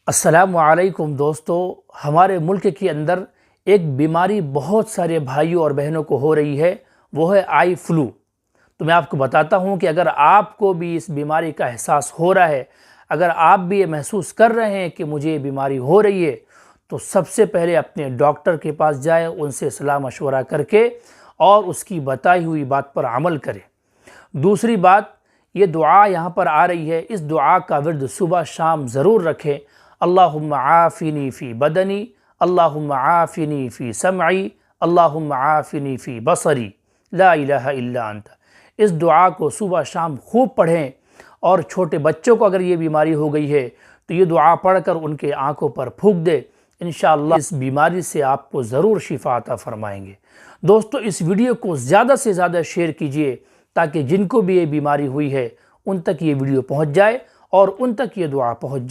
अस्सलामुअलैकुम दोस्तों, हमारे मुल्क के अंदर एक बीमारी बहुत सारे भाइयों और बहनों को हो रही है, वो है आई फ्लू। तो मैं आपको बताता हूं कि अगर आपको भी इस बीमारी का एहसास हो रहा है, अगर आप भी ये महसूस कर रहे हैं कि मुझे ये बीमारी हो रही है, तो सबसे पहले अपने डॉक्टर के पास जाएं, उनसे सलाह मशवरा करके और उसकी बताई हुई बात पर अमल करें। दूसरी बात, ये दुआ यहाँ पर आ रही है, इस दुआ का विर्द सुबह शाम ज़रूर रखें। अल्लाहुम्मा आफ़िनी फ़ी बदनी, अल्लाहुम्मा आफ़िनी फ़ी समई, अल्लाहुम्मा आफ़िनी फ़ी बसरी, ला इलाहा इल्ला अंत। इस दुआ को सुबह शाम खूब पढ़ें। और छोटे बच्चों को अगर ये बीमारी हो गई है तो ये दुआ पढ़कर उनके आँखों पर फूंक दे, इंशाअल्लाह इस बीमारी से आपको ज़रूर शिफा अता फरमाएंगे। दोस्तों, इस वीडियो को ज़्यादा से ज़्यादा शेयर कीजिए ताकि जिनको भी ये बीमारी हुई है उन तक ये वीडियो पहुंच जाए और उन तक ये दुआ पहुंच जाए।